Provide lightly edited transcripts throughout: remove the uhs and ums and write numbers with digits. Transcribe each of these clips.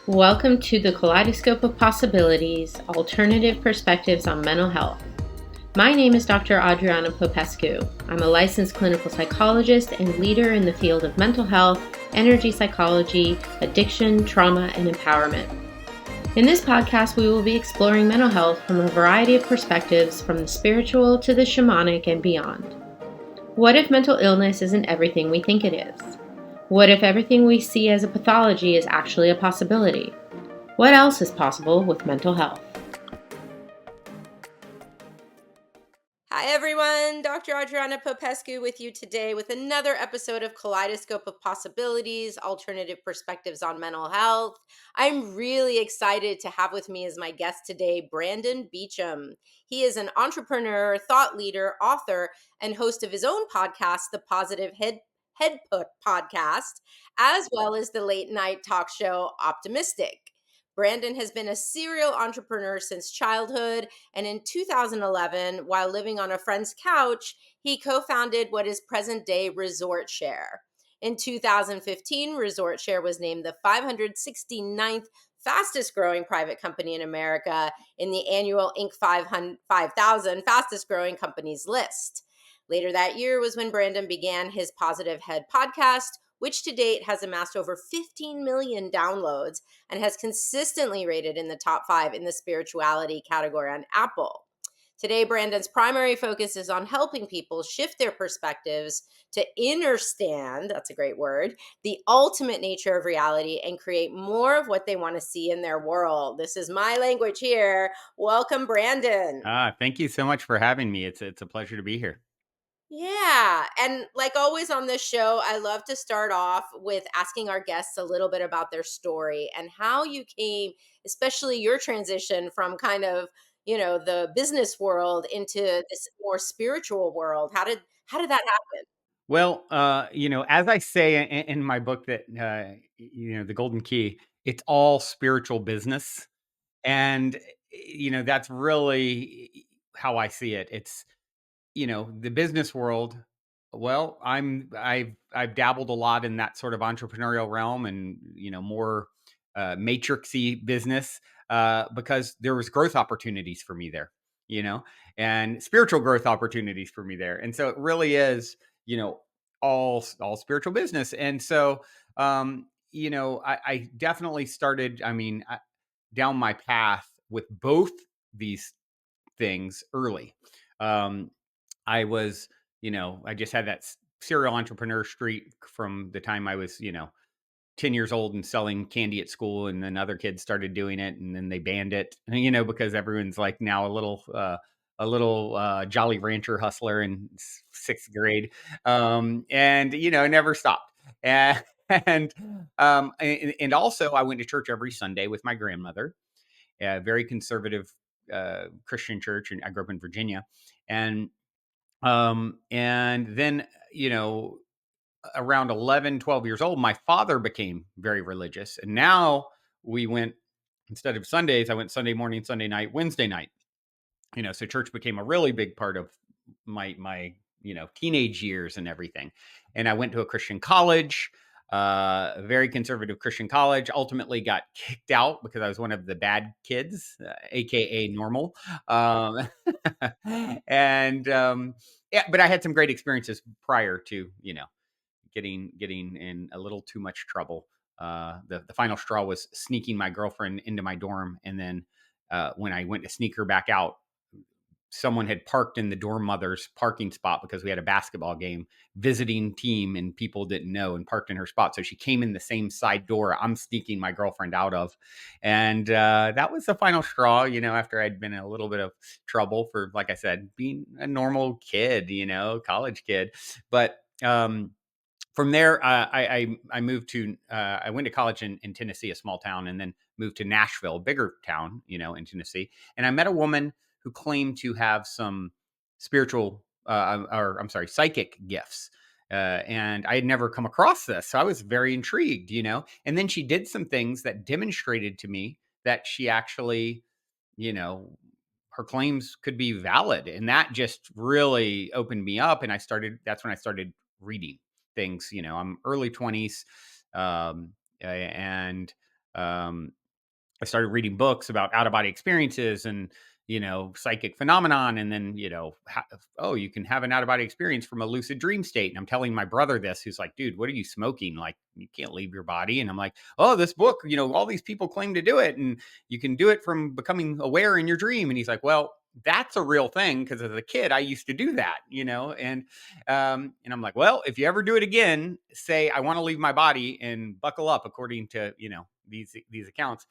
Welcome to the Kaleidoscope of Possibilities, Alternative Perspectives on Mental Health. My name is Dr. Adriana Popescu. I'm a licensed clinical psychologist and leader in the field of mental health, energy psychology, addiction, trauma, and empowerment. In this podcast, we will be exploring mental health from a variety of perspectives, from the spiritual to the shamanic and beyond. What if mental illness isn't everything we think it is? What if everything we see as a pathology is actually a possibility? What else is possible with mental health? Hi everyone, Dr. Adriana Popescu with you today with another episode of Kaleidoscope of Possibilities, Alternative Perspectives on Mental Health. I'm really excited to have with me as my guest today, Brandon Beachum. He is an entrepreneur, thought leader, author, and host of his own podcast, the Positive Head Podcast, as well as the late night talk show Optimystic. Brandon has been a serial entrepreneur since childhood, and in 2011, while living on a friend's couch, he co founded what is present day Resort Share. In 2015, Resort Share was named the 569th fastest growing private company in America in the annual Inc. 5000 fastest growing companies list. Later that year was when Brandon began his Positive Head podcast, which to date has amassed over 15 million downloads and has consistently rated in the top 5 in the spirituality category on Apple. Today, Brandon's primary focus is on helping people shift their perspectives to understand, that's a great word, the ultimate nature of reality and create more of what they want to see in their world. This is my language here. Welcome, Brandon. Thank you so much for having me. It's a pleasure to be here. Yeah. And like always on this show, I love to start off with asking our guests a little bit about their story and how you came, especially your transition from kind of, the business world into this more spiritual world. How did that happen? Well, as I say in my book that the Golden Key, it's all spiritual business, and that's really how I see it. It's the business world. Well, I've dabbled a lot in that sort of entrepreneurial realm, and more matrixy business because there was growth opportunities for me there, you know, and spiritual growth opportunities for me there, and so it really is, all spiritual business, and so I definitely started. Down my path with both these things early. Um, I was, I just had that serial entrepreneur streak from the time I was, 10 years old and selling candy at school. And then other kids started doing it and then they banned it, because everyone's like now a little Jolly Rancher hustler in sixth grade. And, I never stopped. And, and also I went to church every Sunday with my grandmother, a very conservative Christian church. And I grew up in Virginia. And then, around 11, 12 years old, my father became very religious. And now we went, instead of Sundays, I went Sunday morning, Sunday night, Wednesday night. So church became a really big part of my teenage years and everything. And I went to a Christian college, a very conservative Christian college. Ultimately got kicked out because I was one of the bad kids, aka normal. Um, and yeah, but I had some great experiences prior to getting in a little too much trouble. The final straw was sneaking my girlfriend into my dorm, and then when I went to sneak her back out, someone had parked in the dorm mother's parking spot because we had a basketball game, visiting team, and people didn't know, and parked in her spot. So she came in the same side door I'm sneaking my girlfriend out of. And that was the final straw, after I'd been in a little bit of trouble for, like I said, being a normal kid, college kid. But from there, I moved to I went to college in Tennessee, a small town, and then moved to Nashville, a bigger town, in Tennessee. And I met a woman who claimed to have some spiritual, or I'm sorry, psychic gifts. And I had never come across this, so I was very intrigued, And then she did some things that demonstrated to me that she actually, you know, her claims could be valid, and that just really opened me up. And that's when I started reading things. I'm early 20s, and um, I started reading books about out of body experiences and, psychic phenomenon. And then, oh, you can have an out of body experience from a lucid dream state. And I'm telling my brother this, who's like, dude, what are you smoking? Like, you can't leave your body. And I'm like, oh, this book, all these people claim to do it. And you can do it from becoming aware in your dream. And he's like, well, that's a real thing. Cause as a kid, I used to do that, and I'm like, well, if you ever do it again, say, I want to leave my body and buckle up according to, these accounts.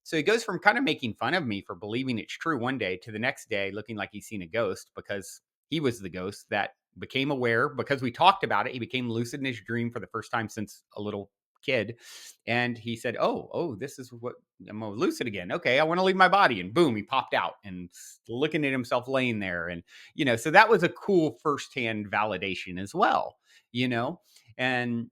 So he goes from kind of making fun of me for believing it's true one day to the next day looking like he's seen a ghost, because he was the ghost that became aware because we talked about it. He became lucid in his dream for the first time since a little kid. And he said, oh, this is what I'm lucid again. Okay, I want to leave my body. And boom, he popped out and looking at himself laying there. And, so that was a cool firsthand validation as well, and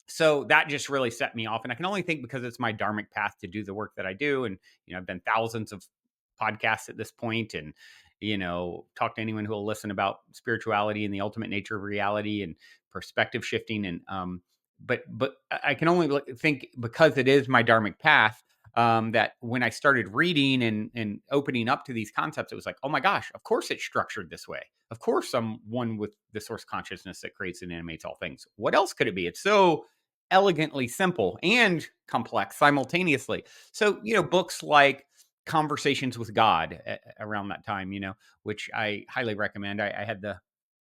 so that just really set me off. And I can only think because it's my dharmic path to do the work that I do. And, I've done thousands of podcasts at this point and, talk to anyone who will listen about spirituality and the ultimate nature of reality and perspective shifting. And, but I can only think because it is my dharmic path, that when I started reading and opening up to these concepts, it was like, oh my gosh, of course it's structured this way. Of course I'm one with the source consciousness that creates and animates all things. What else could it be? It's so elegantly simple and complex simultaneously. So, books like Conversations with God around that time, which I highly recommend. I had the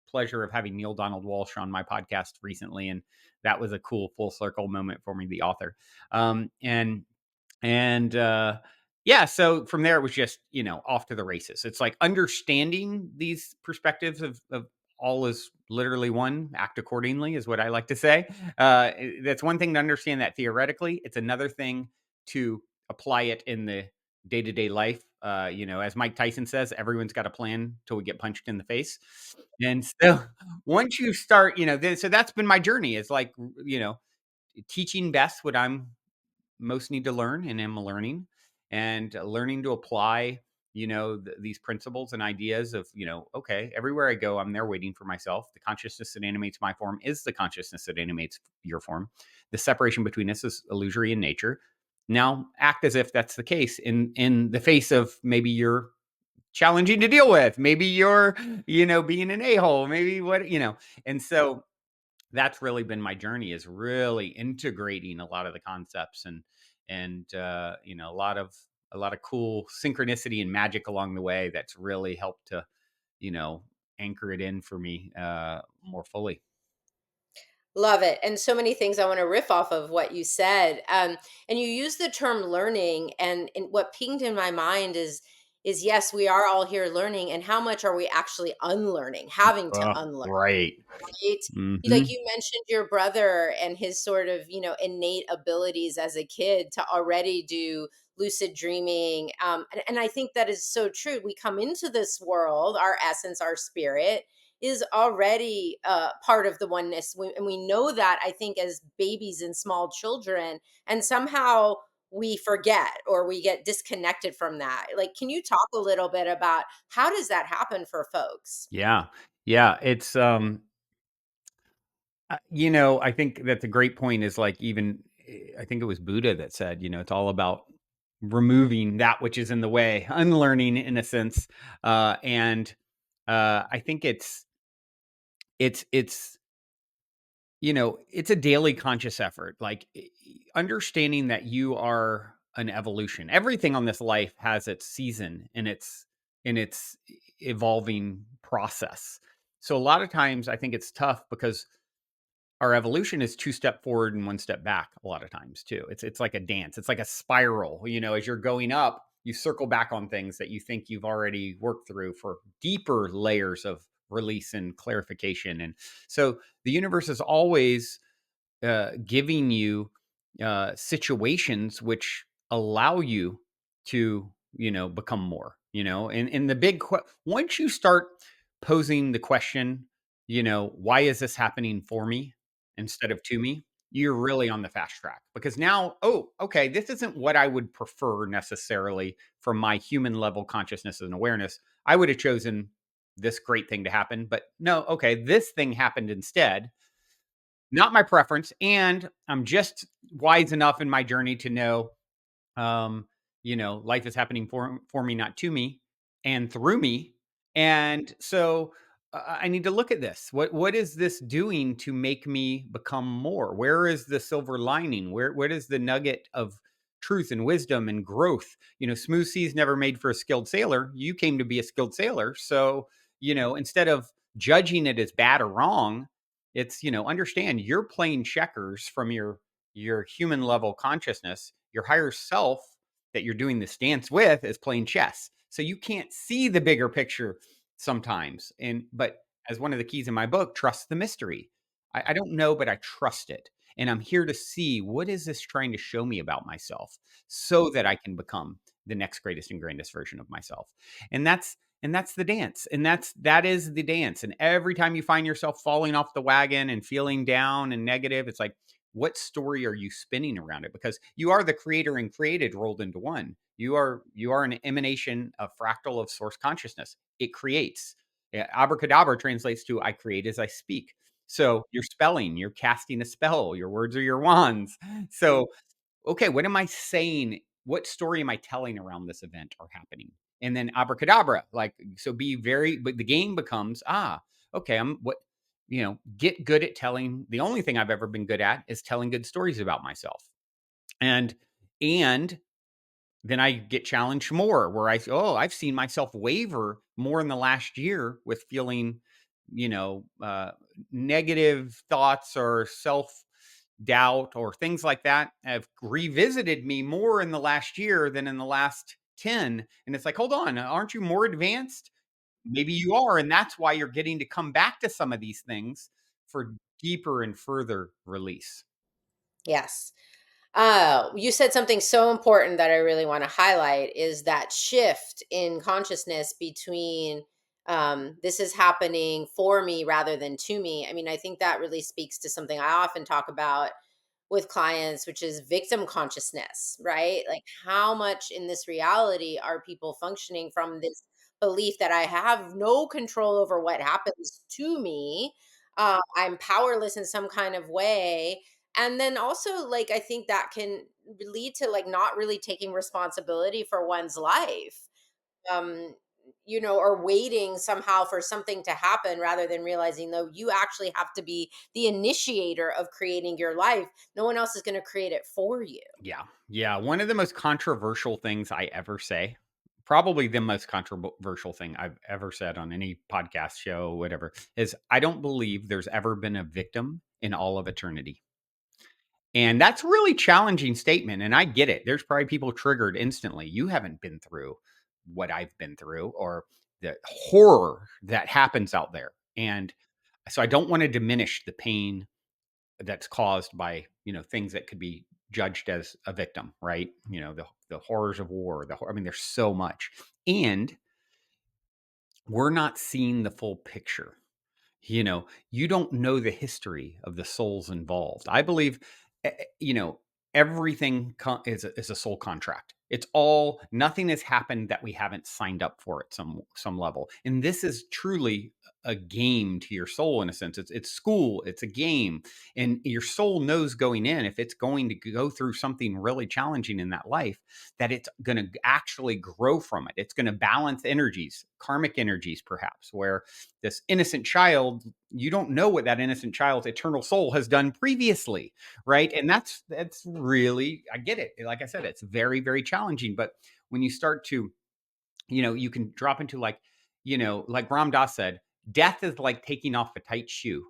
pleasure of having Neil Donald Walsh on my podcast recently, and that was a cool full circle moment for me, the author. And yeah, so from there it was just, off to the races. It's like understanding these perspectives of all is literally one, act accordingly is what I like to say. That's one thing to understand that theoretically. It's another thing to apply it in the day-to-day life. As Mike Tyson says, everyone's got a plan till we get punched in the face. And so once you start, so that's been my journey. It's like, teaching best what I'm most need to learn and am learning, and learning to apply, these principles and ideas of, okay, everywhere I go, I'm there waiting for myself. The consciousness that animates my form is the consciousness that animates your form. The separation between us is illusory in nature. Now act as if that's the case in the face of maybe you're challenging to deal with. Maybe you're, being an a-hole, maybe what, and so that's really been my journey, is really integrating a lot of the concepts and a lot of cool synchronicity and magic along the way that's really helped to anchor it in for me more fully. Love it. And so many things I want to riff off of what you said. And you use the term learning, and what pinged in my mind is yes, we are all here learning, and how much are we actually unlearning, having to unlearn, Right. right? Like Hmm. you mentioned your brother and his sort of, innate abilities as a kid to already do lucid dreaming. And I think that is so true. We come into this world, our essence, our spirit is already part of the oneness. And we know that, I think, as babies and small children. And somehow we forget or we get disconnected from that. Like, can you talk a little bit about how does that happen for folks? Yeah. Yeah. It's, I think that's a great point, is like, even, I think it was Buddha that said, it's all about removing that which is in the way, unlearning in a sense. And I think it's it's a daily conscious effort, like understanding that you are an evolution. Everything on this life has its season and its evolving process. So a lot of times I think it's tough because our evolution is two step forward and one step back a lot of times too. It's like a dance. It's like a spiral. As you're going up, you circle back on things that you think you've already worked through for deeper layers of release and clarification. And so the universe is always giving you situations which allow you to become more, and the once you start posing the question, why is this happening for me instead of to me, you're really on the fast track, because now, oh, okay, this isn't what I would prefer necessarily from my human level consciousness and awareness. I would have chosen this great thing to happen, but no, okay, this thing happened instead. Not my preference, and I'm just wise enough in my journey to know um, life is happening for me, not to me, and through me. And so I need to look at this. What is this doing to make me become more? Where is the silver lining? What is the nugget of truth and wisdom and growth? Smooth seas never made for a skilled sailor. You came to be a skilled sailor. So, instead of judging it as bad or wrong, it's, understand you're playing checkers from your human level consciousness. Your higher self that you're doing this dance with is playing chess. So you can't see the bigger picture sometimes. But as one of the keys in my book, trust the mystery. I don't know, but I trust it. And I'm here to see, what is this trying to show me about myself so that I can become the next greatest and grandest version of myself. And that's the dance. And that is the dance. And every time you find yourself falling off the wagon and feeling down and negative, it's like, what story are you spinning around it? Because you are the creator and created rolled into one. You are an emanation, a fractal of source consciousness. It creates. Abracadabra translates to I create as I speak. So you're spelling, you're casting a spell. Your words are your wands. So, okay, what am I saying? What story am I telling around this event or happening? And then abracadabra, like, so but the game becomes, okay, get good at telling. The only thing I've ever been good at is telling good stories about myself. And then I get challenged more where I've seen myself waver more in the last year with feeling, negative thoughts or self doubt or things like that have revisited me more in the last year than in the last 10. And it's like, hold on, aren't you more advanced? Maybe you are. And that's why you're getting to come back to some of these things for deeper and further release. Yes. You said something so important that I really want to highlight is that shift in consciousness between this is happening for me rather than to me. I mean, I think that really speaks to something I often talk about with clients, which is victim consciousness, right? Like, how much in this reality are people functioning from this belief that I have no control over what happens to me? I'm powerless in some kind of way. And then also, like, I think that can lead to like not really taking responsibility for one's life. Um, or waiting somehow for something to happen rather than realizing, though, you actually have to be the initiator of creating your life. No one else is going to create it for you. Yeah. Yeah. One of the most controversial things I ever say, probably the most controversial thing I've ever said on any podcast show, whatever, is I don't believe there's ever been a victim in all of eternity. And that's a really challenging statement. And I get it. There's probably people triggered instantly. You haven't been through what I've been through or the horror that happens out there. And so I don't want to diminish the pain that's caused by, things that could be judged as a victim, right? The horrors of war, I mean, there's so much. And we're not seeing the full picture. You don't know the history of the souls involved. I believe, eh, eh, you know, everything is a soul contract. It's all, nothing has happened that we haven't signed up for at some level. And this is truly a game to your soul in a sense. It's school, it's a game. And your soul knows going in, if it's going to go through something really challenging in that life, that it's going to actually grow from it. It's going to balance energies, karmic energies, perhaps, where this innocent child, you don't know what that innocent child's eternal soul has done previously, right? And that's really, I get it. Like I said, it's very, very challenging. But when you start to, you can drop into like, like Ram Dass said, death is like taking off a tight shoe.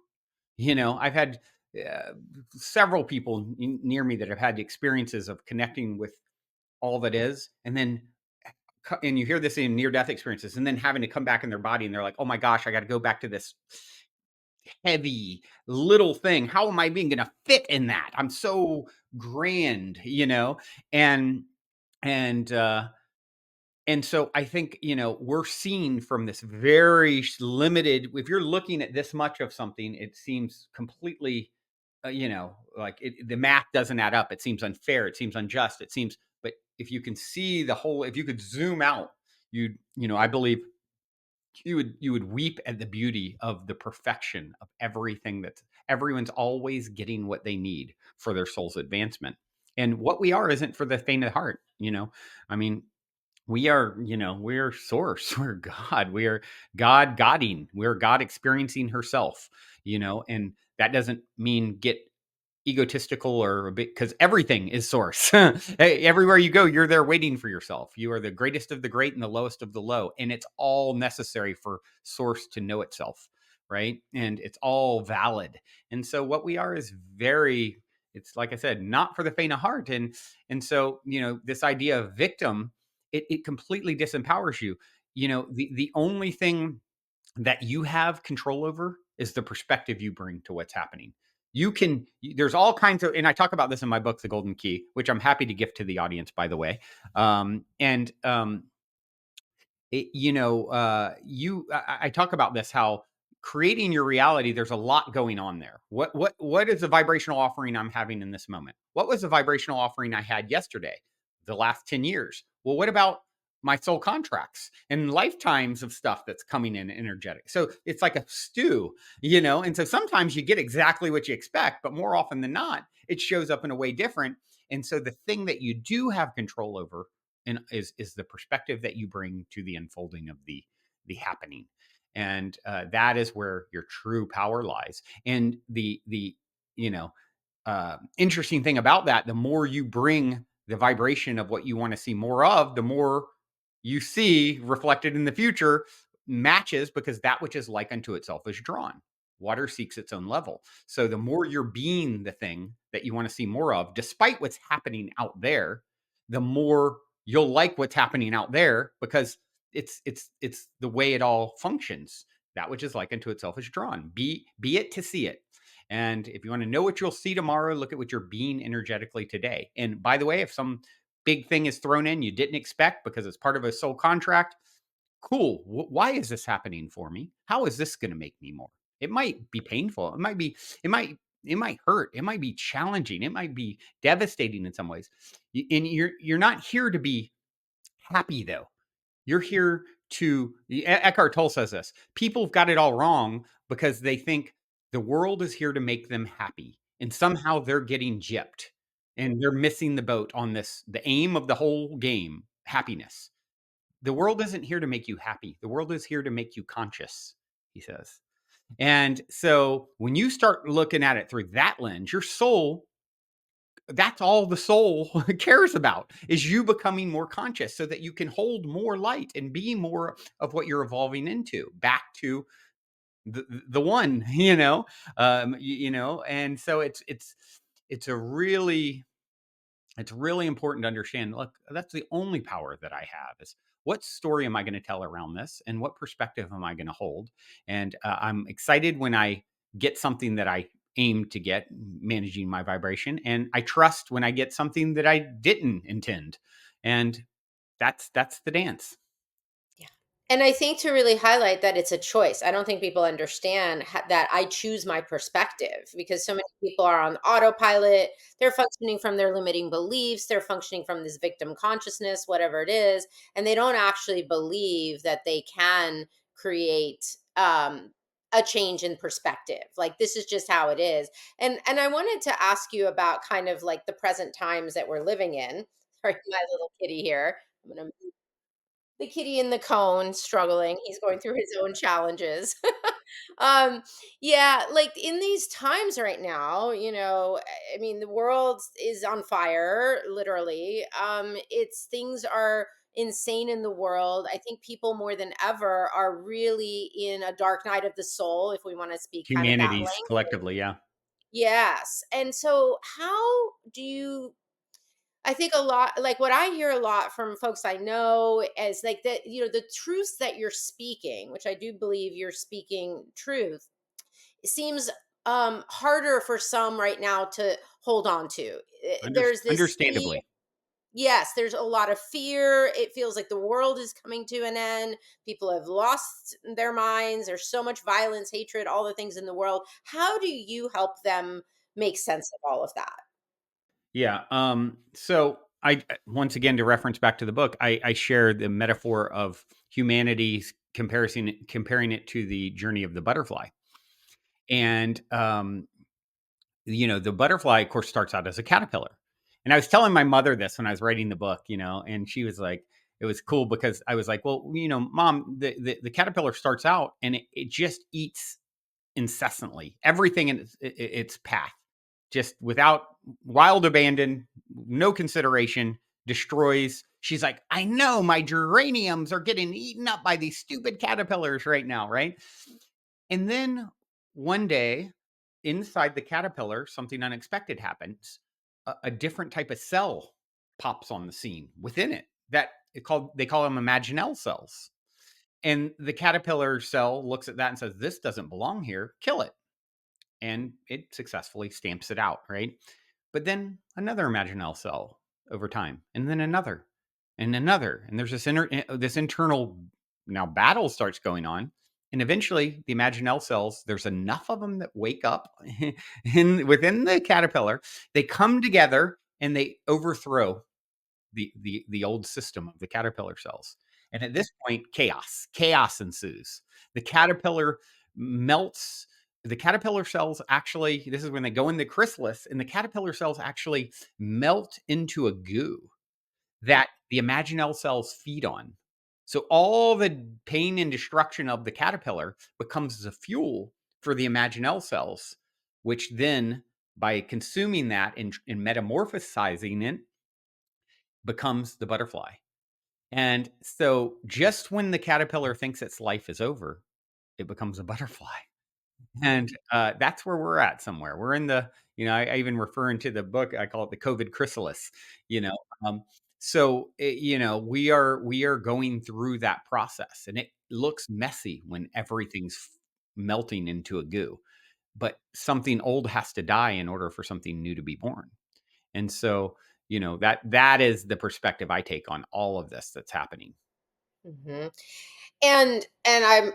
I've had uh, several people near me that have had experiences of connecting with all that is, and you hear this in near death experiences, and then having to come back in their body, and they're like, oh my gosh, I got to go back to this heavy little thing. How am I being going to fit in that? I'm so grand, and and uh and so I think, we're seeing from this very limited, if you're looking at this much of something, it seems completely, like the math doesn't add up. It seems unfair. It seems unjust. But if you can see the whole, if you could zoom out, I believe you would weep at the beauty of the perfection of everything, that everyone's always getting what they need for their soul's advancement. And what we are isn't for the faint of heart. I mean, we are, we're source, we're God, we are God Godding, we're God experiencing herself, and that doesn't mean get egotistical or a bit, because everything is source. Hey, everywhere you go, you're there waiting for yourself. You are the greatest of the great and the lowest of the low, and it's all necessary for source to know itself, right? And it's all valid. And so what we are is very, it's like I said, not for the faint of heart. And so, this idea of victim, it completely disempowers you. The only thing that you have control over is the perspective you bring to what's happening. There's all kinds of, and I talk about this in my book, The Golden Key, which I'm happy to gift to the audience, by the way. And it, I talk about this, how creating your reality, there's a lot going on there. What is the vibrational offering I'm having in this moment? What was the vibrational offering I had yesterday, the last 10 years? Well, what about my soul contracts and lifetimes of stuff that's coming in energetic? So it's like a stew, and so sometimes you get exactly what you expect, but more often than not, it shows up in a way different. And so the thing that you do have control over and is the perspective that you bring to the unfolding of the happening. And that is where your true power lies. And the interesting thing about that, the more you bring the vibration of what you want to see more of, the more you see reflected in the future matches, because that which is like unto itself is drawn. Water seeks its own level. So the more you're being the thing that you want to see more of, despite what's happening out there, the more you'll like what's happening out there, because it's the way it all functions. That which is like unto itself is drawn. Be it to see it. And if you want to know what you'll see tomorrow, look at what you're being energetically today. And by the way, if some big thing is thrown in you didn't expect because it's part of a soul contract, cool. Why is this happening for me? How is this going to make me more? It might be painful. It might hurt. It might be challenging. It might be devastating in some ways. And you're not here to be happy though. You're here to, Eckhart Tolle says this, people have got it all wrong because they think the world is here to make them happy. And somehow they're getting gypped and they're missing the boat on this, the aim of the whole game, happiness. The world isn't here to make you happy. The world is here to make you conscious, he says. And so when you start looking at it through that lens, your soul, that's all the soul cares about, is you becoming more conscious so that you can hold more light and be more of what you're evolving into, back to the one, and so it's a really it's really important to understand, look, that's the only power that I have, is what story am I going to tell around this, and what perspective am I going to hold? And I'm excited when I get something that I aim to get, managing my vibration, and I trust when I get something that I didn't intend. And that's the dance. Yeah. And I think to really highlight that it's a choice. I don't think people understand that I choose my perspective, because so many people are on autopilot. They're functioning from their limiting beliefs. They're functioning from this victim consciousness, whatever it is. And they don't actually believe that they can create a change in perspective. Like, this is just how it is. And I wanted to ask you about kind of like the present times that we're living in. Sorry, my little kitty here. I'm going to, the kitty in the cone struggling. He's going through his own challenges. um, yeah, like in these times right now, I mean, the world is on fire, literally. It's things are insane in the world. I think people more than ever are really in a dark night of the soul, if we want to speak kind of that Humanities language. collectively, yeah. Yes. And so how do you, I think a lot, like what I hear a lot from folks I know is like that, the truths that you're speaking, which I do believe you're speaking truth, it seems harder for some right now to hold on to. There's this fear. Understandably. Yes, there's a lot of fear. It feels like the world is coming to an end. People have lost their minds. There's so much violence, hatred, all the things in the world. How do you help them make sense of all of that? Yeah. So once again, to reference back to the book, I share the metaphor of humanity's comparing it to the journey of the butterfly. And the butterfly, of course, starts out as a caterpillar, And I was telling my mother this when I was writing the book, and she was like, it was cool because I was like, well, Mom, the caterpillar starts out and it just eats incessantly everything in its path, just without wild abandon, no consideration, destroys. She's like, I know my geraniums are getting eaten up by these stupid caterpillars right now, right? And then one day, inside the caterpillar, something unexpected happens. A different type of cell pops on the scene within it that they call them imaginal cells. And the caterpillar cell looks at that and says, "This doesn't belong here. Kill it." And it successfully stamps it out, right? But then another imaginal cell over time, and then another, and there's this internal now battle starts going on, and eventually the imaginal cells, there's enough of them that wake up within the caterpillar, they come together and they overthrow the old system of the caterpillar cells. And at this point, chaos ensues. The caterpillar melts. The caterpillar cells actually, this is when they go in the chrysalis, and the caterpillar cells actually melt into a goo that the imaginal cells feed on. So all the pain and destruction of the caterpillar becomes the fuel for the imaginal cells, which then, by consuming that and metamorphosizing it, becomes the butterfly. And so just when the caterpillar thinks its life is over, it becomes a butterfly. And that's where we're at somewhere. We're in the, I even refer into the book, I call it the COVID chrysalis, you know. Um, so, we are going through that process, and it looks messy when everything's melting into a goo. But something old has to die in order for something new to be born. And so, that is the perspective I take on all of this that's happening. Mhm. And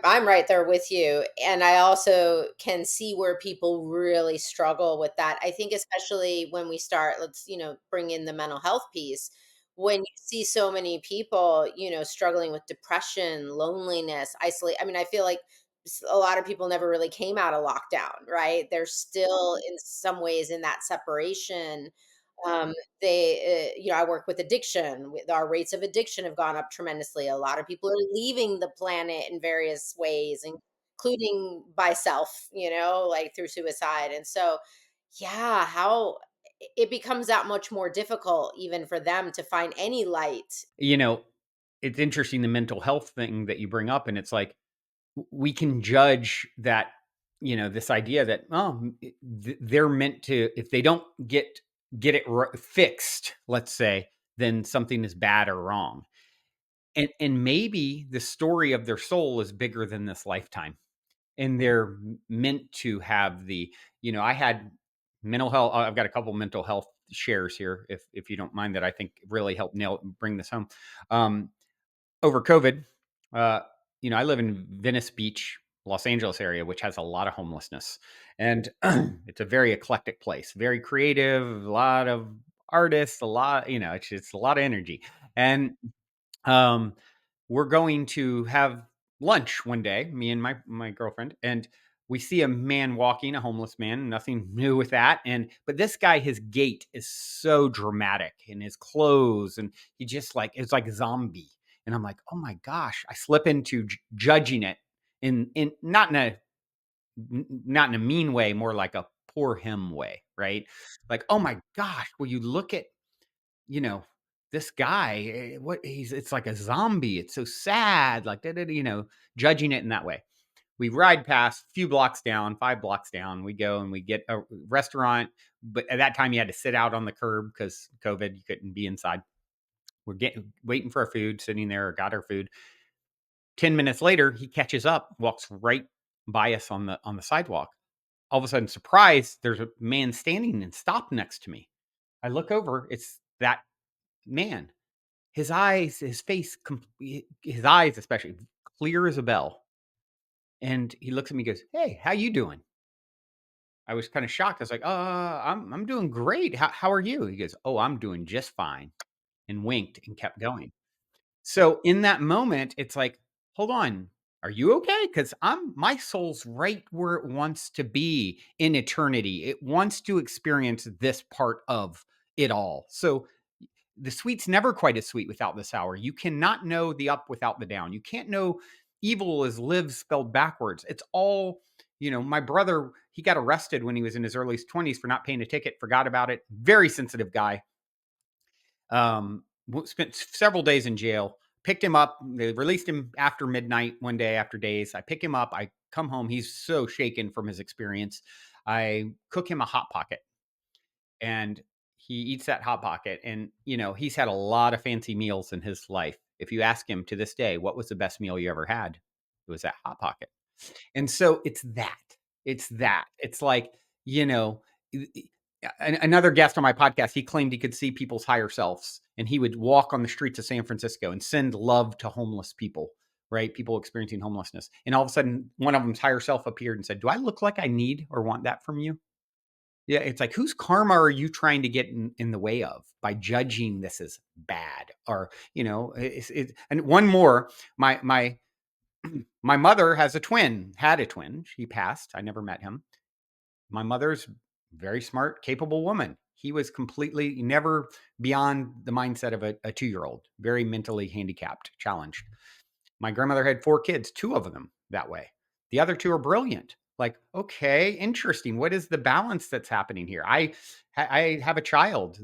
I'm right there with you, and I also can see where people really struggle with that. I think especially when we start, let's, bring in the mental health piece. When you see so many people, struggling with depression, loneliness, isolate. I mean, I feel like a lot of people never really came out of lockdown, right? They're still in some ways in that separation. um, I work with addiction. Our rates of addiction have gone up tremendously. A lot of people are leaving the planet in various ways, including by self, like through suicide. And so, yeah, how it becomes that much more difficult even for them to find any light. You know, it's interesting, the mental health thing that you bring up, and it's like we can judge that, this idea that, they're meant to, if they don't get it fixed, let's say, then something is bad or wrong. And maybe the story of their soul is bigger than this lifetime, and they're meant to have I had mental health. I've got a couple mental health shares here, if you don't mind, that I think really help bring this home. Um, Over COVID, uh, I live in Venice Beach, Los Angeles area, which has a lot of homelessness, and it's a very eclectic place, very creative, a lot of artists, a lot, it's a lot of energy. And um, we're going to have lunch one day, me and my girlfriend, and we see a man walking, a homeless man, nothing new with that. But this guy, his gait is so dramatic, in his clothes, and he just like, it's like a zombie. And I'm like, oh my gosh, I slip into judging it in not in a mean way, more like a poor him way, right? Like, oh my gosh, will you look at, you know, this guy, what it's like a zombie. It's so sad, like, judging it in that way. We ride past, few blocks down, 5 blocks down. We go and we get a restaurant, but at that time you had to sit out on the curb because COVID, you couldn't be inside. We're waiting for our food, sitting there, got our food. 10 minutes later, he catches up, walks right by us on the sidewalk. All of a sudden, surprise! There's a man standing and stopped next to me. I look over, it's that man. His eyes, his face, his eyes especially, clear as a bell. And he looks at me and goes, "Hey, how you doing?" I was kind of shocked. I was like, I'm doing great. How are you?" He goes, "Oh, I'm doing just fine," and winked and kept going. So in that moment, it's like, hold on, are you okay? Because my soul's right where it wants to be in eternity. It wants to experience this part of it all. So the sweet's never quite as sweet without the sour. You cannot know the up without the down. You can't know evil is live spelled backwards. It's all, my brother, he got arrested when he was in his early 20s for not paying a ticket, forgot about it. Very sensitive guy. Spent several days in jail. Picked him up. They released him after midnight one day after days. I pick him up. I come home. He's so shaken from his experience. I cook him a Hot Pocket, and he eats that Hot Pocket. And, he's had a lot of fancy meals in his life. If you ask him to this day, what was the best meal you ever had? It was that Hot Pocket. And so it's that. It's that. It's like, another guest on my podcast, he claimed he could see people's higher selves, and he would walk on the streets of San Francisco and send love to homeless people, right? People experiencing homelessness. And all of a sudden, one of them's higher self appeared and said, "Do I look like I need or want that from you?" Yeah, it's like, whose karma are you trying to get in the way of by judging this as bad? Or, and one more, my my mother had a twin. She passed. I never met him. My mother's very smart, capable woman. He was completely never beyond the mindset of a 2-year-old, very mentally handicapped, challenged. My grandmother had 4 kids, 2 of them that way. The other 2 are brilliant. Like, okay, interesting. What is the balance that's happening here? I have a child,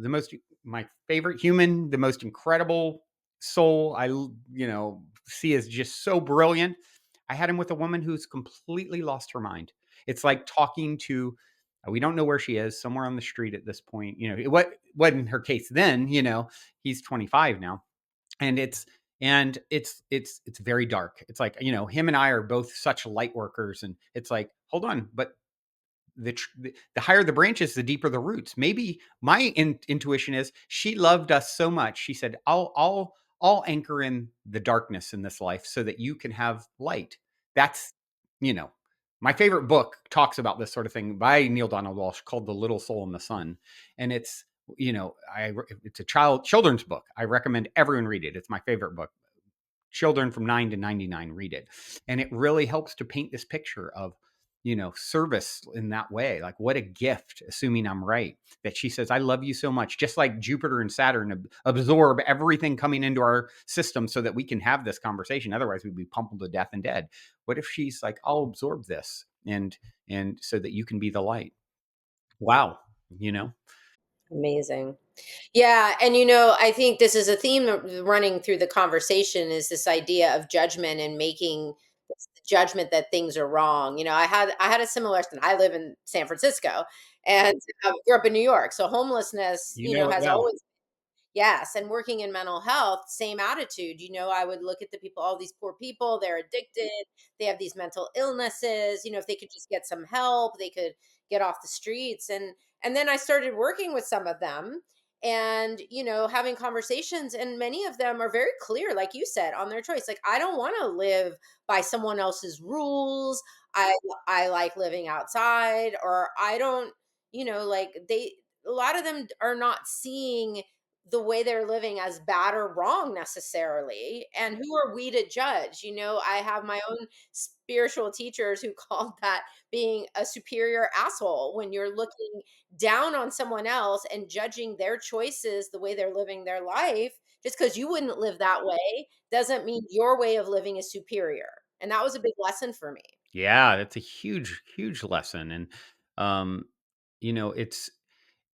my favorite human, the most incredible soul I see as just so brilliant. I had him with a woman who's completely lost her mind. It's like talking to, we don't know where she is, somewhere on the street at this point. It wasn't her case then. He's 25 now, and it's very dark. It's like, him and I are both such light workers, and it's like, hold on, but the higher the branches, the deeper the roots. Maybe my intuition is she loved us so much. She said, I'll anchor in the darkness in this life so that you can have light. That's, you know, my favorite book talks about this sort of thing by Neil Donald Walsh, called The Little Soul in the Sun. And it's, it's a children's book. I recommend everyone read it. It's my favorite book. Children from 9 to 99 read it. And it really helps to paint this picture of, service in that way. Like, what a gift, assuming I'm right, that she says, I love you so much, just like Jupiter and Saturn absorb everything coming into our system so that we can have this conversation. Otherwise, we'd be pummeled to death and dead. What if she's like, I'll absorb this and so that you can be the light? Wow. Amazing. Yeah, and I think this is a theme running through the conversation, is this idea of judgment and making this judgment that things are wrong. I had a similar thing. I live in San Francisco and grew up in New York. So homelessness, You know it has well. always. Yes, and working in mental health, same attitude. I would look at the people, all these poor people, they're addicted, they have these mental illnesses, if they could just get some help, they could get off the streets. And then I started working with some of them and, having conversations, and many of them are very clear, like you said, on their choice. Like, I don't want to live by someone else's rules. I like living outside, or I don't, like, a lot of them are not seeing the way they're living as bad or wrong necessarily. And who are we to judge? I have my own spiritual teachers who called that being a superior asshole, when you're looking down on someone else and judging their choices, the way they're living their life. Just because you wouldn't live that way doesn't mean your way of living is superior. And that was a big lesson for me. Yeah, that's a huge, huge lesson. And,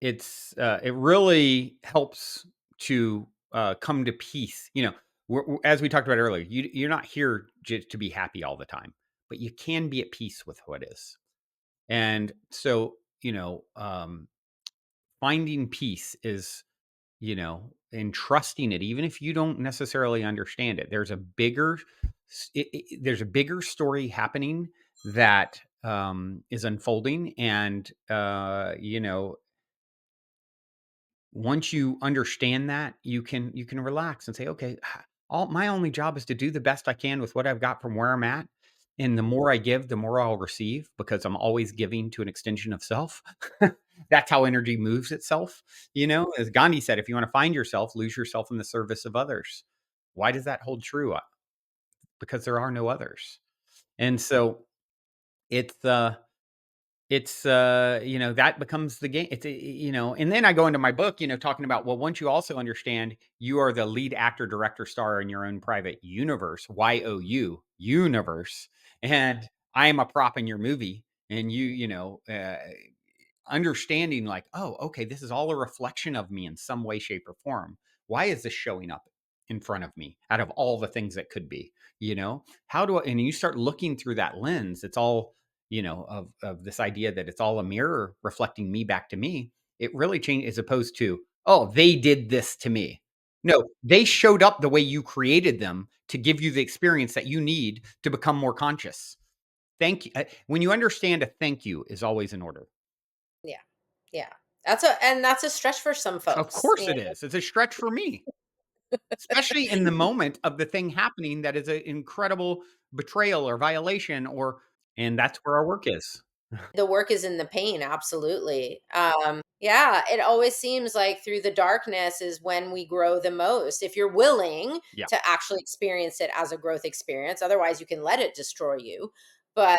it's it really helps to come to peace. As we talked about earlier, you're not here just to be happy all the time, but you can be at peace with what is. And so, finding peace is, and trusting it, even if you don't necessarily understand it. There's a bigger story happening that is unfolding, and once you understand that, you can relax and say, okay, all my only job is to do the best I can with what I've got from where I'm at. And the more I give, the more I'll receive, because I'm always giving to an extension of self. That's how energy moves itself. As Gandhi said, if you want to find yourself, lose yourself in the service of others. Why does that hold true? Because there are no others. And so it's it's that becomes the game. It's and then I go into my book, talking about, well, once you also understand you are the lead actor, director, star in your own private universe, YOU universe, and I am a prop in your movie, and understanding, like, oh, okay, this is all a reflection of me in some way, shape, or form. Why is this showing up in front of me out of all the things that could be? How do I, and you start looking through that lens, it's all, of this idea that it's all a mirror reflecting me back to me. It really changes, as opposed to, oh, they did this to me. No, they showed up the way you created them to give you the experience that you need to become more conscious. Thank you. When you understand, a thank you is always in order. Yeah. Yeah. That's a stretch for some Of folks. course it is. It's a stretch for me, especially in the moment of the thing happening that is an incredible betrayal or violation, and that's where our work is. The work is in the pain, absolutely. Yeah, it always seems like through the darkness is when we grow the most. If you're willing Yeah. to actually experience it as a growth experience, otherwise you can let it destroy you. But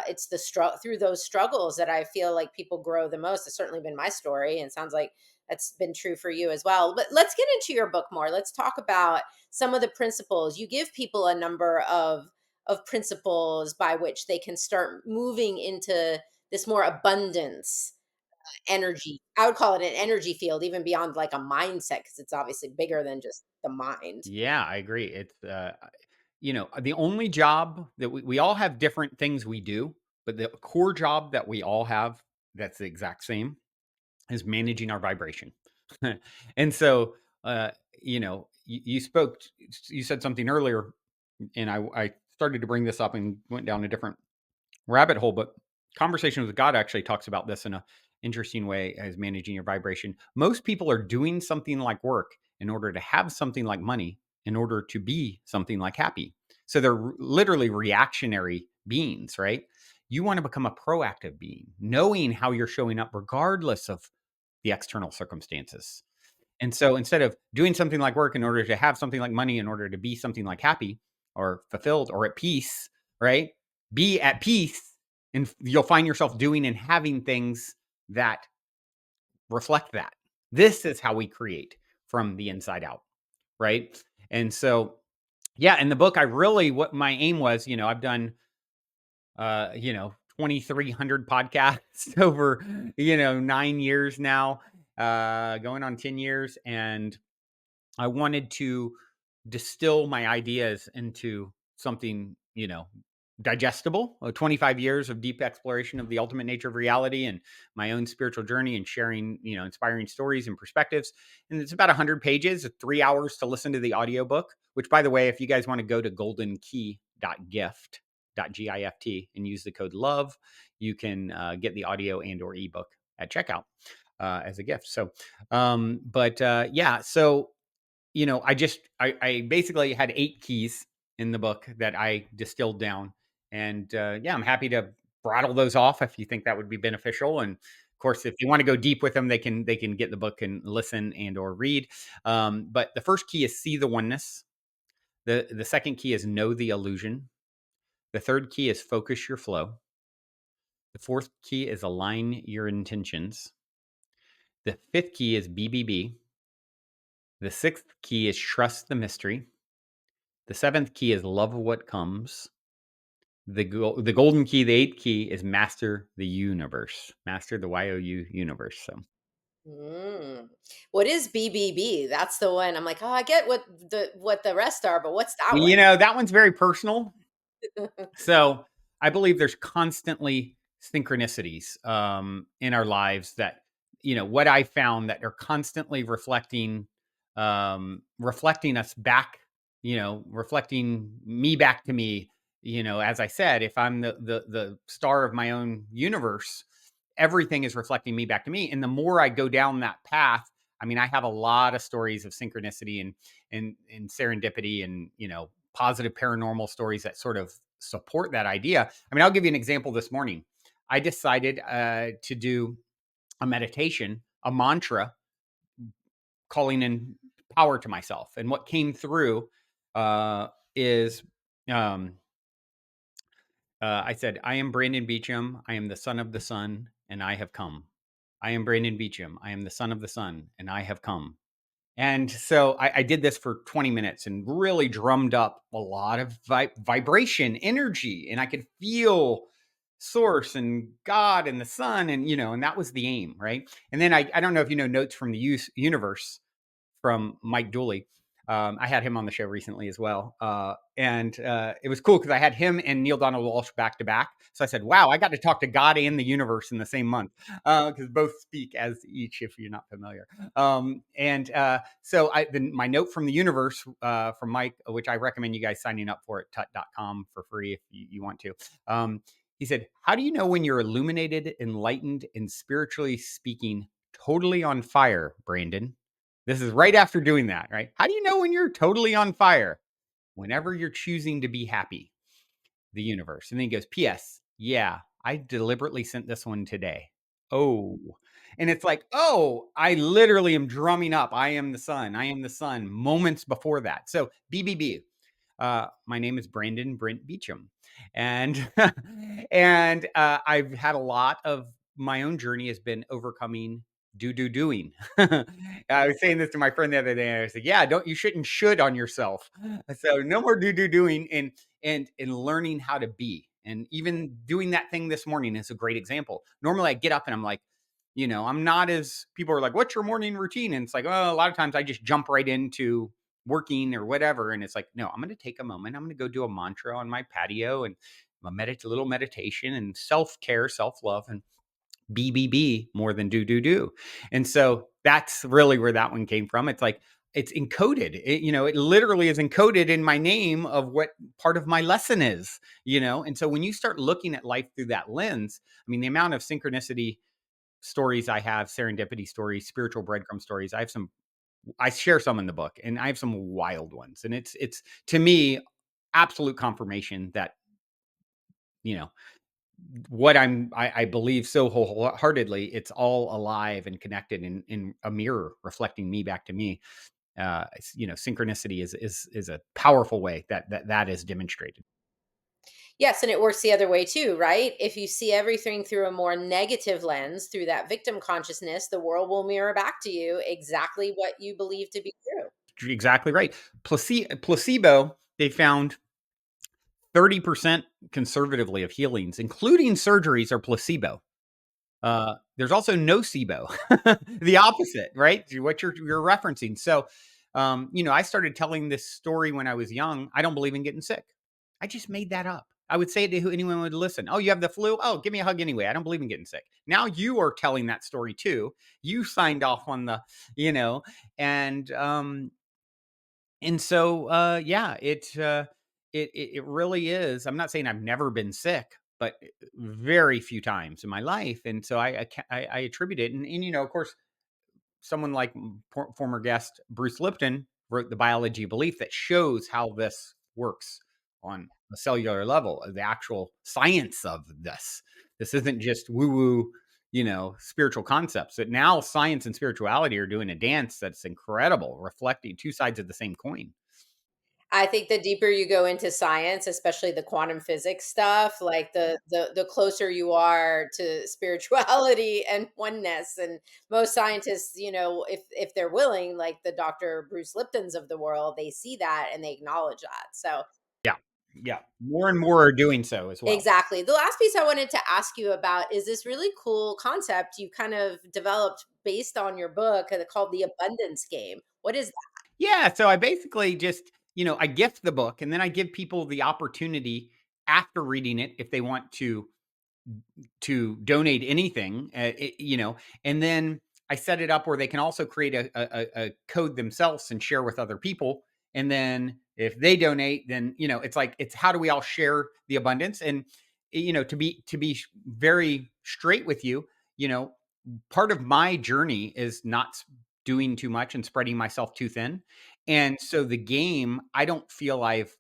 it's the struggle through those struggles that I feel like people grow the most. It's certainly been my story, and sounds like that's been true for you as well. But let's get into your book more. Let's talk about some of the principles. You give people a number of principles by which they can start moving into this more abundance energy. I would call it an energy field, even beyond like a mindset, because it's obviously bigger than just the mind. Yeah, I agree. It's the only job that we all have different things we do, but the core job that we all have that's the exact same is managing our vibration. And so, you said something earlier, and I started to bring this up and went down a different rabbit hole, but Conversation with God actually talks about this in a interesting way as managing your vibration. Most people are doing something like work in order to have something like money, in order to be something like happy. So they're literally reactionary beings, right? You want to become a proactive being, knowing how you're showing up regardless of the external circumstances. And so instead of doing something like work in order to have something like money, in order to be something like happy or fulfilled or at peace, right? Be at peace, and you'll find yourself doing and having things that reflect that. This is how we create from the inside out, right? And so, yeah, in the book, what my aim was, I've done, 2,300 podcasts over, 9 years now, going on 10 years. And I wanted to distill my ideas into something, digestible. 25 years of deep exploration of the ultimate nature of reality and my own spiritual journey, and sharing, inspiring stories and perspectives. And it's about 100 pages, 3 hours to listen to the audiobook, which, by the way, if you guys want to go to goldenkey.gift, and use the code love, you can get the audio and or ebook at checkout as a gift. So, yeah, so I basically had 8 keys in the book that I distilled down. And yeah, I'm happy to rattle those off if you think that would be beneficial. And of course, if you want to go deep with them, they can get the book and listen and or read. But the first key is see the oneness. The second key is know the illusion. The third key is focus your flow. The fourth key is align your intentions. The fifth key is BBB. The sixth key is trust the mystery. The seventh key is love what comes. The golden key, the eighth key, is master the universe, master the YOU universe. So, Mm. What is BBB? That's the one. I'm like, oh, I get what the rest are, but what's that one? that one's very personal. So I believe there's constantly synchronicities in our lives that, what I found, that are constantly reflecting us back, reflecting me back to me. As I said, if I'm the star of my own universe, everything is reflecting me back to me. And the more I go down that path, I mean, I have a lot of stories of synchronicity and serendipity, and positive paranormal stories that sort of support that idea. I mean, I'll give you an example. This morning, I decided to do a meditation, a mantra, calling in power to myself. And what came through is um, I said, I am Brandon Beachum. I am the son of the sun, and I have come. I am Brandon Beachum. I am the son of the sun, and I have come. And so I did this for 20 minutes and really drummed up a lot of vibration, energy, and I could feel source and God and the sun, and and that was the aim, right? And then I don't know if you know Notes from the Universe from Mike Dooley. I had him on the show recently as well. And it was cool because I had him and Neil Donald Walsh back to back. So I said, wow, I got to talk to God and the universe in the same month because both speak as each, if you're not familiar. So my note from the universe from Mike, which I recommend you guys signing up for at tut.com for free if you want to. He said, how do you know when you're illuminated, enlightened, and spiritually speaking, totally on fire, Brandon? This is right after doing that, right? How do you know when you're totally on fire? Whenever you're choosing to be happy, the universe. And then he goes, P.S. Yeah, I deliberately sent this one today. Oh, and it's like, oh, I literally am drumming up. I am the sun. I am the sun moments before that. So BBB. My name is Brandon Brent Beachum, and I've had a lot of my own journey has been overcoming doing. I was saying this to my friend the other day, and I said, "Yeah, you shouldn't should on yourself." So no more doing, and learning how to be, and even doing that thing this morning is a great example. Normally, I get up and I'm like, I'm not as people are like, "What's your morning routine?" And it's like, oh, a lot of times I just jump right into working or whatever. And it's like, no, I'm going to take a moment. I'm going to go do a mantra on my patio and a little meditation and self-care, self-love, and BBB more than do. And so that's really where that one came from. It's like, it's encoded. It literally is encoded in my name of what part of my lesson is, And so when you start looking at life through that lens, I mean, the amount of synchronicity stories I have, serendipity stories, spiritual breadcrumb stories, I share some in the book, and I have some wild ones. And it's to me absolute confirmation that you know what I believe so wholeheartedly. It's all alive and connected in a mirror reflecting me back to me. Synchronicity is a powerful way that is demonstrated. Yes, and it works the other way too, right? If you see everything through a more negative lens, through that victim consciousness, the world will mirror back to you exactly what you believe to be true. Exactly right. Placebo. They found 30% conservatively of healings, including surgeries, are placebo. There's also nocebo, the opposite, right? What you're referencing. So, I started telling this story when I was young. I don't believe in getting sick. I just made that up. I would say it to who anyone would listen. Oh, you have the flu? Oh, give me a hug anyway. I don't believe in getting sick. Now you are telling that story too. You signed off on the, and so, yeah, it really is. I'm not saying I've never been sick, but very few times in my life, and so I attribute it, and of course, someone like former guest Bruce Lipton wrote The Biology of Belief that shows how this works on a cellular level, the actual science of this. This isn't just woo woo, spiritual concepts. That now science and spirituality are doing a dance that's incredible, reflecting two sides of the same coin. I think the deeper you go into science, especially the quantum physics stuff, like the closer you are to spirituality and oneness. And most scientists, if they're willing, like the Dr. Bruce Liptons of the world, they see that and they acknowledge that. So Yeah. Yeah. More and more are doing so as well. exactly. The last piece I wanted to ask you about is this really cool concept you kind of developed based on your book called the abundance game. What is that? Yeah. So I basically just, I gift the book and then I give people the opportunity after reading it, if they want to donate anything, and then I set it up where they can also create a code themselves and share with other people. And then if they donate, then, it's how do we all share the abundance? And, to be very straight with you, part of my journey is not doing too much and spreading myself too thin. And so the game, I don't feel I've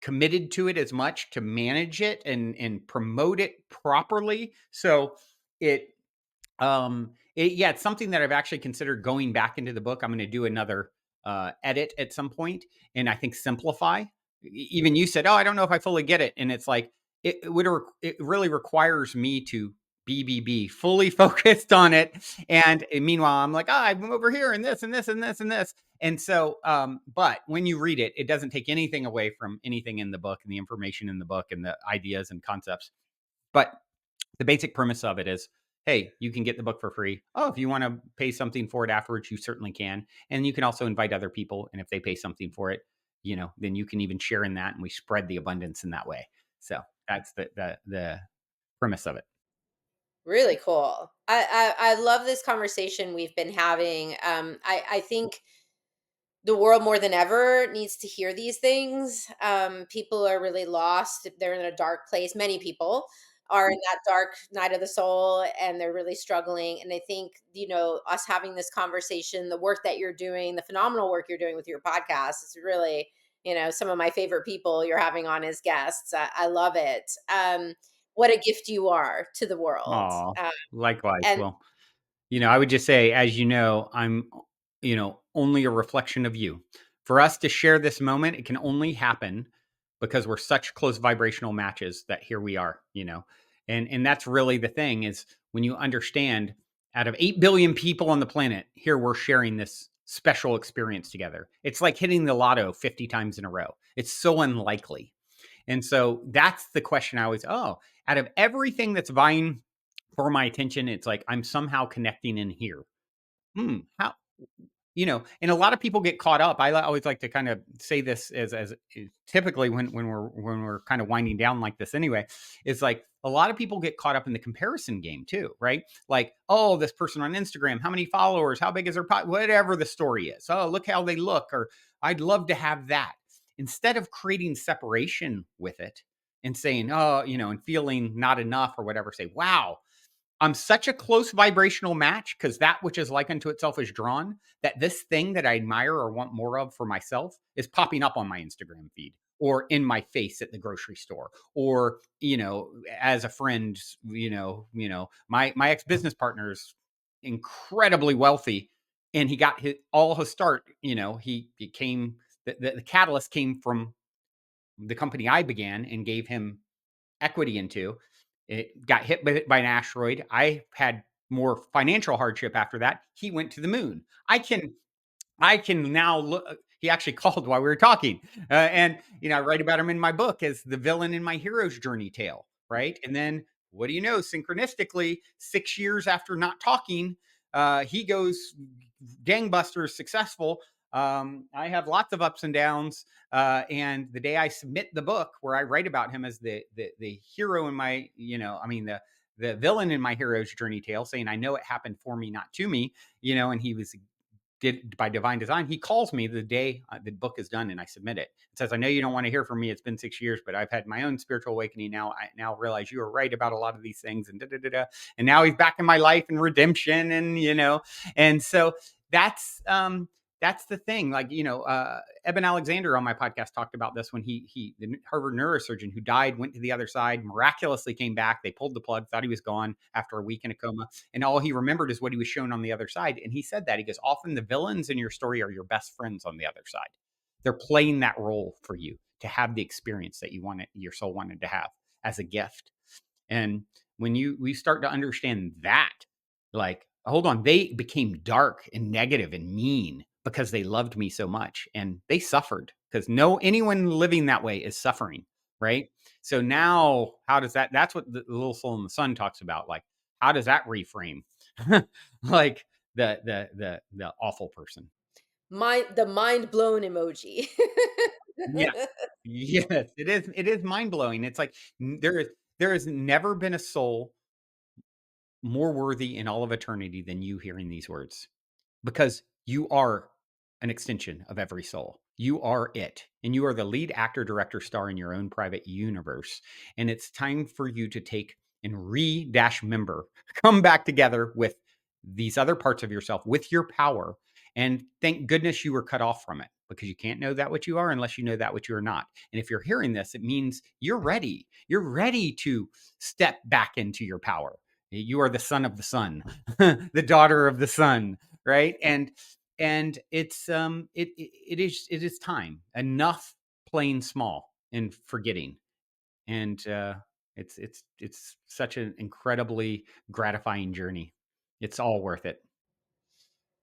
committed to it as much to manage it and promote it properly. So it yeah, it's something that I've actually considered going back into the book. I'm going to do another edit at some point, and I think simplify. Even you said, "Oh, I don't know if I fully get it," and it's like, it really requires me to be fully focused on it. And meanwhile, I'm like, I'm over here and this and this and this and this. And so, but when you read it, it doesn't take anything away from anything in the book and the information in the book and the ideas and concepts. But the basic premise of it is, hey, you can get the book for free. Oh, if you want to pay something for it afterwards, you certainly can. And you can also invite other people. And if they pay something for it, then you can even share in that, and we spread the abundance in that way. So that's the premise of it. Really cool. I love this conversation we've been having. I think the world more than ever needs to hear these things. People are really lost. They're in a dark place. Many people are in that dark night of the soul, and they're really struggling. And I think, us having this conversation, the work that you're doing, the phenomenal work you're doing with your podcast, it's really, some of my favorite people you're having on as guests. I love it. What a gift you are to the world. Aw, likewise. And Well, I would just say, as I'm, only a reflection of you. For us to share this moment, it can only happen because we're such close vibrational matches that here we are, and that's really the thing is when you understand out of 8 billion people on the planet, here we're sharing this special experience together. It's like hitting the lotto 50 times in a row. It's so unlikely. And so that's the question I always, out of everything that's vying for my attention, it's like I'm somehow connecting in here. How, and a lot of people get caught up. I always like to kind of say this as typically when we're kind of winding down like this anyway, is like a lot of people get caught up in the comparison game too, right? Like, oh, this person on Instagram, how many followers, how big is their whatever the story is. Oh, look how they look, or I'd love to have that. Instead of creating separation with it and saying, oh, and feeling not enough or whatever, say, wow, I'm such a close vibrational match because that which is like unto itself is drawn, that this thing that I admire or want more of for myself is popping up on my Instagram feed or in my face at the grocery store or, as a friend, my ex-business partner is incredibly wealthy and he got all his start, he came, the catalyst came from the company I began and gave him equity into. It got hit by an asteroid. I had more financial hardship after that. He went to the moon. I can now look. He actually called while we were talking, and I write about him in my book as the villain in my hero's journey tale, right? And then what do you know? Synchronistically, 6 years after not talking, he goes gangbusters successful. I have lots of ups and downs, and the day I submit the book where I write about him as the hero in my, the villain in my hero's journey tale, saying I know it happened for me, not to me, and he was did by divine design. He calls me the day the book is done and I submit it. It says, I know you don't want to hear from me. It's been 6 years, but I've had my own spiritual awakening. Now I now realize you were right about a lot of these things and and now he's back in my life and redemption. And, and so that's, that's the thing. Like, Eben Alexander on my podcast talked about this when the Harvard neurosurgeon who died, went to the other side, miraculously came back. They pulled the plug, thought he was gone after a week in a coma. And all he remembered is what he was shown on the other side. And he said that, he goes, often the villains in your story are your best friends on the other side. They're playing that role for you to have the experience that your soul wanted to have as a gift. And when we start to understand that, like, hold on, they became dark and negative and mean because they loved me so much and they suffered, because anyone living that way is suffering, right? So now how does that's what the little soul in the sun talks about. Like, how does that reframe like the awful person? the mind blown emoji. Yeah. Yes, it is mind blowing. It's like there has never been a soul more worthy in all of eternity than you hearing these words, because you are an extension of every soul. You are it. And you are the lead actor, director, star in your own private universe. And it's time for you to take and member, come back together with these other parts of yourself, with your power. And thank goodness you were cut off from it, because you can't know that what you are unless you know that what you are not. And if you're hearing this, it means you're ready. You're ready to step back into your power. You are the son of the sun, the daughter of the sun, right? And it's it is time. Enough playing small and forgetting. And It's such an incredibly gratifying journey. It's all worth it.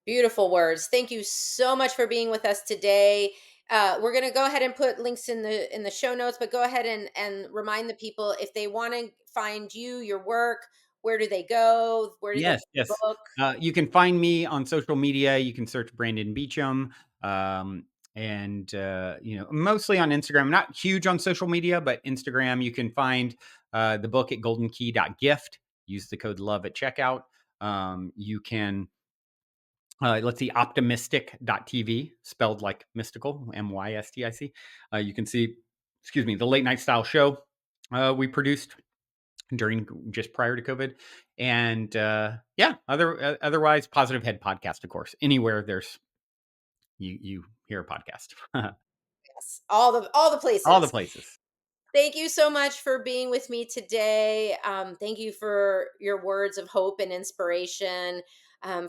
Beautiful words. Thank you so much for being with us today. We're going to go ahead and put links in the show notes, but go ahead and remind the people, if they want to find you, your work, where do they go? Where do they Yes, get the yes. book? You can find me on social media. You can search Brandon Beachum, and mostly on Instagram. I'm not huge on social media, but Instagram. You can find the book at goldenkey.gift. Use the code LOVE at checkout. You can let's see, optimistic.tv, spelled like mystical, MYSTIC. You can see, the late night style show we produced during just prior to COVID. And otherwise, Positive Head podcast, of course. Anywhere there's you hear a podcast. Yes, all the All the places. places. Thank you so much for being with me today. Thank you for your words of hope and inspiration.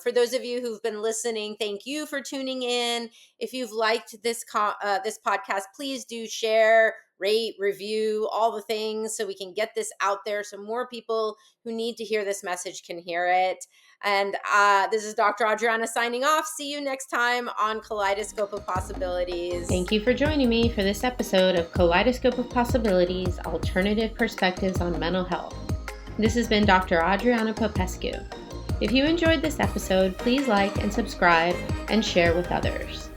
For those of you who've been listening, thank you for tuning in. If you've liked this podcast, please do share, rate, review, all the things, so we can get this out there, so more people who need to hear this message can hear it. And this is Dr. Adriana signing off. See you next time on Kaleidoscope of Possibilities. Thank you for joining me for this episode of Kaleidoscope of Possibilities, Alternative Perspectives on Mental Health. This has been Dr. Adriana Popescu. If you enjoyed this episode, please like and subscribe and share with others.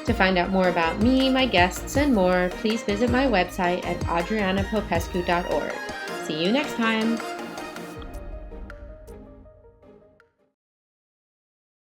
To find out more about me, my guests, and more, please visit my website at adrianapopescu.org. See you next time.